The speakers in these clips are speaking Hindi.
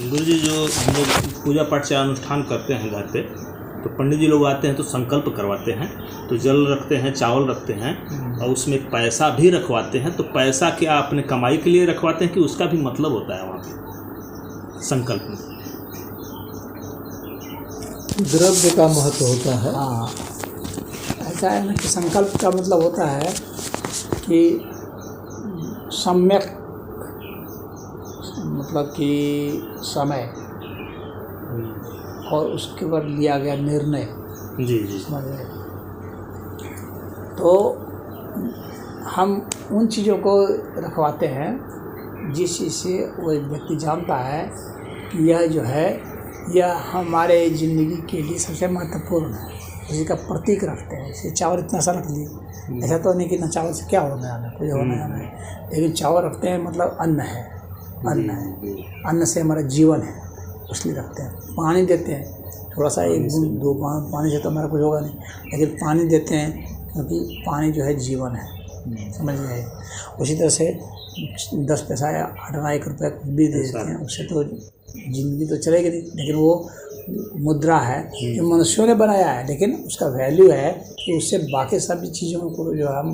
गुरु जी, जो हम लोग पूजा पाठ से अनुष्ठान करते हैं घर पे, तो पंडित जी लोग आते हैं तो संकल्प करवाते हैं, तो जल रखते हैं, चावल रखते हैं और उसमें पैसा भी रखवाते हैं। तो पैसा क्या अपने कमाई के लिए रखवाते हैं कि उसका भी मतलब होता है वहाँ पे संकल्प में? द्रव्य का महत्व होता है। हाँ, ऐसा है ना कि संकल्प का मतलब होता है कि सम्यक, मतलब कि समय और उसके ऊपर लिया गया निर्णय। जी जी। समझ गए? तो हम उन चीज़ों को रखवाते हैं जिस चीज़ से वो व्यक्ति जानता है कि यह जो है यह हमारे ज़िंदगी के लिए सबसे महत्वपूर्ण है, उसी का प्रतीक रखते हैं। जैसे चावल इतना सा रख लिए, ऐसा तो नहीं कि ना चावल से क्या होने वाला है, कोई होने वाला है, लेकिन चावल रखते हैं मतलब अन्न है, अन्न है, अन्न से हमारा जीवन है, इसलिए रखते हैं। पानी देते हैं, थोड़ा सा एक बूंद दो पानी से तो हमारा कुछ होगा नहीं, लेकिन पानी देते हैं क्योंकि पानी जो है जीवन है। समझ गए? उसी तरह से 10 पैसा या 8 आना 1 रुपया कुछ भी दे देते हैं, उससे तो ज़िंदगी तो चलेगी नहीं, लेकिन वो मुद्रा है जो मनुष्यों ने बनाया है, लेकिन उसका वैल्यू है कि उससे बाकी सभी चीज़ों को जो हम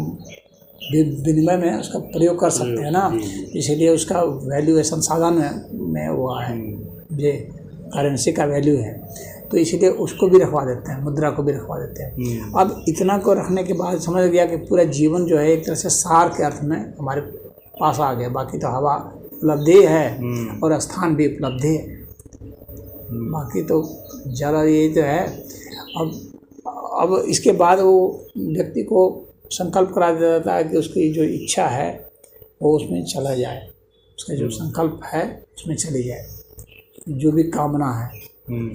विनिमय में उसका प्रयोग कर सकते हैं ना, इसीलिए उसका वैल्यू है, संसाधन में हुआ है, ये करेंसी का वैल्यू है, तो इसीलिए उसको भी रखवा देते हैं, मुद्रा को भी रखवा देते हैं। अब इतना को रखने के बाद समझ गया कि पूरा जीवन जो है एक तरह से सार के अर्थ में हमारे पास आ गया, बाकी तो हवा उपलब्धि है और स्थान भी उपलब्धि है, बाकी तो ज़्यादा यही तो है। अब इसके बाद वो व्यक्ति को संकल्प करा दिया जाता है कि उसकी जो इच्छा है वो उसमें चला जाए, उसका जो संकल्प है उसमें चली जाए, जो भी कामना है।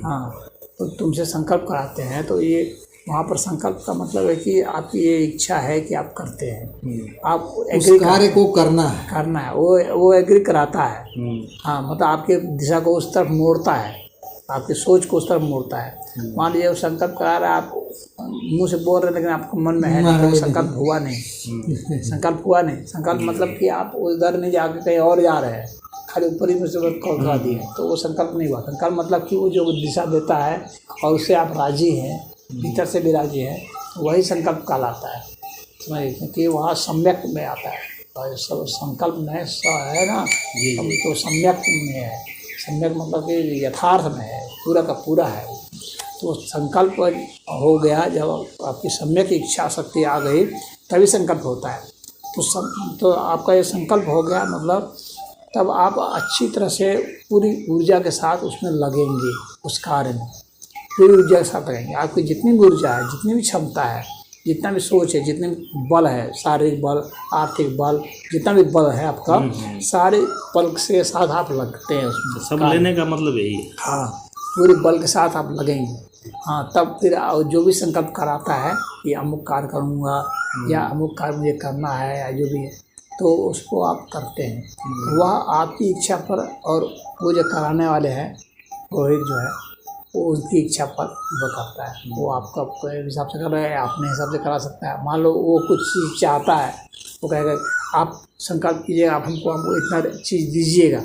हाँ, तो तुमसे संकल्प कराते हैं, तो ये वहाँ पर संकल्प का मतलब है कि आपकी ये इच्छा है कि आप करते हैं, आप उस कार्य को करना है, वो एग्री कराता है। हाँ, मतलब आपके दिशा को उस तरफ मोड़ता है, आपकी सोच को उस तरफ मोड़ता है। मान लीजिए वो संकल्प करा रहा है, आप मुंह से बोल रहे हैं लेकिन आपको मन में है नहीं, तो संकल्प हुआ नहीं, संकल्प हुआ नहीं। संकल्प मतलब कि आप उधर नहीं जाके कहीं और जा रहे हैं, खाली ऊपर ही मुझसे करा दिए, तो वो संकल्प नहीं हुआ। संकल्प मतलब कि वो जो दिशा देता है और उससे आप राजी हैं, भीतर से भी राजी हैं, वही संकल्प कहलाता है। समझिए, क्योंकि वहाँ सम्यक में आता है, और सब संकल्प में है ना, तो सम्यक में है। सम्यक मतलब कि यथार्थ में है, पूरा का पूरा है। तो संकल्प हो गया, जब आपकी सम्यक इच्छा शक्ति आ गई तभी संकल्प होता है। तो आपका ये संकल्प हो गया, मतलब तब आप अच्छी तरह से पूरी ऊर्जा के साथ उसमें लगेंगे, उस कार्य में पूरी ऊर्जा के साथ लगेंगे। आपकी जितनी भी ऊर्जा है, जितनी भी क्षमता है, जितना भी सोच है, जितने भी बल है, शारीरिक बल, आर्थिक बल, जितना भी बल है आपका, सारे बल के साथ आप लगते हैं उसमें। सब लेने का मतलब यही है। हाँ, पूरे बल के साथ आप लगेंगे। हाँ, तब फिर जो भी संकल्प कराता है कि अमुक कार्य करूँगा या अमुक कार्य मुझे करना है या जो भी है, तो उसको आप करते हैं। वह आपकी इच्छा पर, और वो जो कराने वाले हैं पुरोहित जो है वो उनकी इच्छा पर निर्भर करता है। वो आपका हिसाब से कर रहा है, अपने हिसाब से करा सकता है। मान लो वो कुछ चीज़ चाहता है, वो कहेगा आप संकल्प कीजिएगा, आप हमको इतना चीज़ दीजिएगा।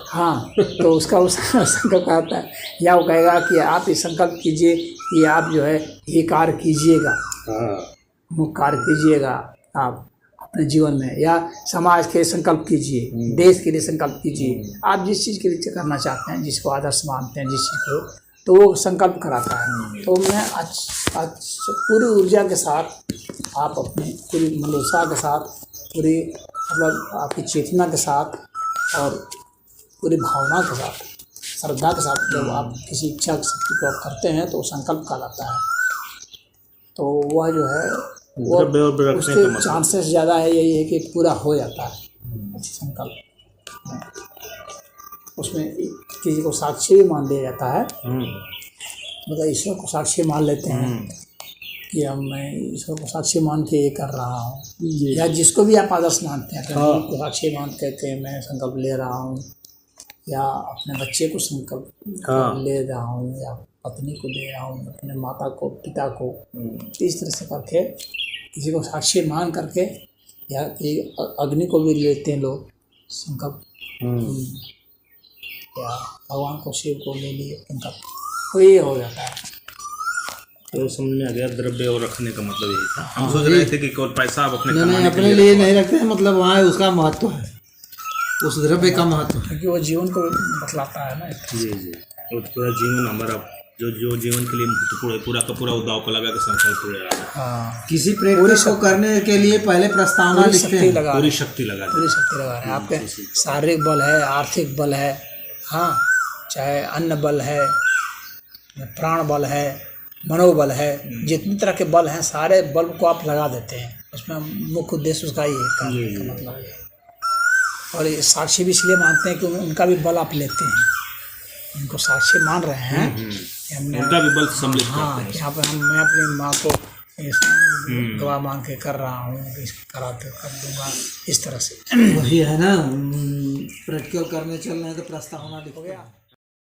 हाँ, तो उसका संकल्प आता है। या वो कहेगा कि आप ये संकल्प कीजिए कि आप जो है ये कार्य कीजिएगा, वो कार्य कीजिएगा आप अपने जीवन में, या समाज के संकल्प कीजिए, देश के लिए संकल्प कीजिए, आप जिस चीज़ के लिए करना चाहते हैं, जिसको आदर्श मानते हैं, जिस चीज़ को, तो वो संकल्प कराता है। तो मैं पूरी ऊर्जा के साथ, आप अपनी पूरी मनोसा के साथ, पूरी मतलब आपकी चेतना के साथ और पूरी भावना के साथ, श्रद्धा के साथ जब आप किसी इच्छा शक्ति को आप करते हैं तो वो संकल्प कहलाता है। तो वह जो है वो उसके चांसेस ज़्यादा है, यही है कि पूरा हो जाता है संकल्प। उसमें किसी को साक्षी भी मान लिया जाता है, मतलब ईश्वर को साक्षी मान लेते हैं कि मैं ईश्वर को साक्षी मान के ये कर रहा हूँ, या जिसको भी आप आदर्श मानते हैं, को साक्षी मान के मैं संकल्प ले रहा हूँ, या अपने बच्चे को संकल्प ले रहा हूँ, या पत्नी को दे रहा हूँ, अपने माता को, पिता को, इस तरह से करके किसी को साक्षी मान करके, या कि अग्नि को भी लेते हैं लोग संकल्प। या भगवान को शिव को ले लिए संकल्प, तो ये हो जाता है। तो समझ में आ गया, द्रव्य और रखने का मतलब यही था। हम सोच रहे थे कि केवल पैसा आप अपने नहीं कमाने के अपने लिए लिए नहीं रखते हैं, मतलब वहाँ उसका महत्व है, उस द्रव्य का महत्व है। क्योंकि वो जीवन को बतलाता है ना। जी जी, और पूरा जीवन हमारा जो जीवन के लिए महत्वपूर्ण है, पूरा का पूरा दाव को लगा के संकल्प पूरे आ रहा हाँ, किसी प्रैक्टिस को करने के लिए पहले प्रस्तावना पूरी लिखते शक्ति हैं, लगा पूरी शक्ति लगा दी। पूरी शक्ति लगा रहे हैं। आपके शारीरिक बल है, आर्थिक बल है, हाँ, चाहे अन्न बल है, प्राण बल है, मनोबल है, जितनी तरह के बल हैं सारे बल को आप लगा देते हैं। उसमें मुख्य उद्देश्य उसका ही है, करने का मतलब है। और ये साक्षी भी इसलिए मानते हैं कि उनका भी बल आप लेते हैं, उनको साक्षी मान रहे हैं कि हमने, उनका भी बल सम्मिलित हाँ, करते हैं। यहाँ पर मैं अपनी माँ को गवाह मान के कर रहा हूँ, कराते कर दूंगा, इस तरह से। वही है ना, प्रैक्टिकल करने चल रहे हैं तो प्रस्तावना लिखो गया।